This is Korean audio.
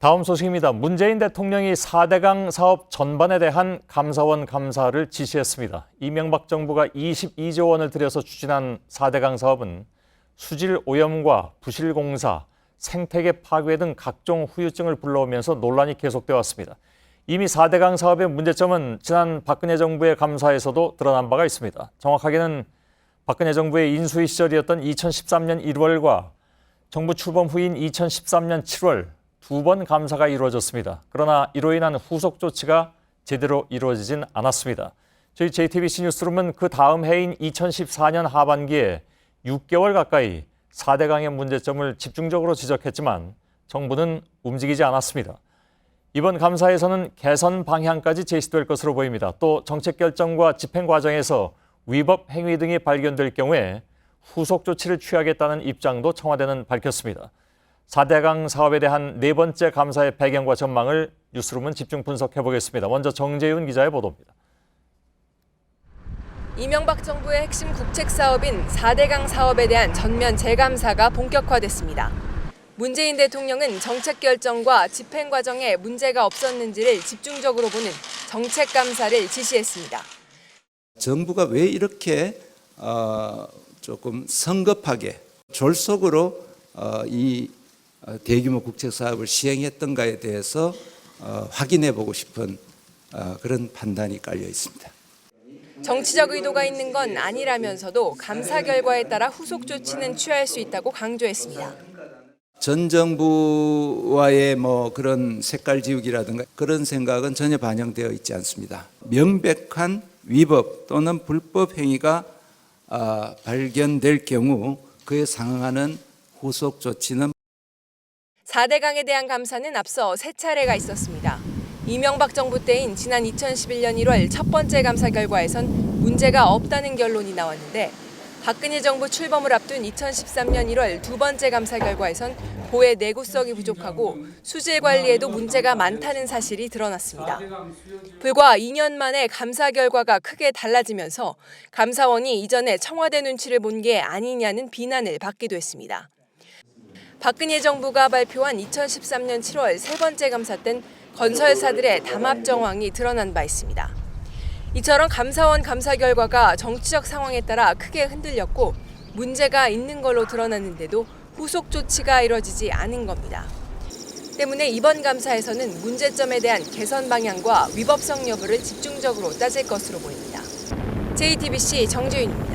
다음 소식입니다. 문재인 대통령이 4대강 사업 전반에 대한 감사원 감사를 지시했습니다. 이명박 정부가 22조 원을 들여서 추진한 4대강 사업은 수질 오염과 부실 공사, 생태계 파괴 등 각종 후유증을 불러오면서 논란이 계속되어 왔습니다. 이미 4대강 사업의 문제점은 지난 박근혜 정부의 감사에서도 드러난 바가 있습니다. 정확하게는 박근혜 정부의 인수위 시절이었던 2013년 1월과 정부 출범 후인 2013년 7월 두 번 감사가 이루어졌습니다. 그러나 이로 인한 후속 조치가 제대로 이루어지진 않았습니다. 저희 JTBC 뉴스룸은 그 다음 해인 2014년 하반기에 6개월 가까이 4대강의 문제점을 집중적으로 지적했지만 정부는 움직이지 않았습니다. 이번 감사에서는 개선 방향까지 제시될 것으로 보입니다. 또 정책 결정과 집행 과정에서 위법 행위 등이 발견될 경우에 후속 조치를 취하겠다는 입장도 청와대는 밝혔습니다. 4대강 사업에 대한 네 번째 감사의 배경과 전망을 뉴스룸은 집중 분석해 보겠습니다. 먼저 정재윤 기자의 보도입니다. 이명박 정부의 핵심 국책 사업인 4대강 사업에 대한 전면 재감사가 본격화됐습니다. 문재인 대통령은 정책 결정과 집행 과정에 문제가 없었는지를 집중적으로 보는 정책 감사를 지시했습니다. 정부가 왜 이렇게 조금 성급하게 졸속으로 이 대규모 국책 사업을 시행했던가에 대해서 확인해 보고 싶은 그런 판단이 깔려 있습니다. 정치적 의도가 있는 건 아니라면서도 감사 결과에 따라 후속 조치는 취할 수 있다고 강조했습니다. 전 정부와의 그런 색깔 지우기라든가 그런 생각은 전혀 반영되어 있지 않습니다. 명백한 위법 또는 불법 행위가 발견될 경우 그에 상응하는 후속 조치는 4대강에 대한 감사는 앞서 세 차례가 있었습니다. 이명박 정부 때인 지난 2011년 1월 첫 번째 감사 결과에선 문제가 없다는 결론이 나왔는데 박근혜 정부 출범을 앞둔 2013년 1월 두 번째 감사 결과에선 고의 내구성이 부족하고 수질 관리에도 문제가 많다는 사실이 드러났습니다. 불과 2년 만에 감사 결과가 크게 달라지면서 감사원이 이전에 청와대 눈치를 본 게 아니냐는 비난을 받기도 했습니다. 박근혜 정부가 발표한 2013년 7월 세 번째 감사 땐 건설사들의 담합 정황이 드러난 바 있습니다. 이처럼 감사원 감사 결과가 정치적 상황에 따라 크게 흔들렸고 문제가 있는 걸로 드러났는데도 후속 조치가 이뤄지지 않은 겁니다. 때문에 이번 감사에서는 문제점에 대한 개선 방향과 위법성 여부를 집중적으로 따질 것으로 보입니다. JTBC 정재윤입니다.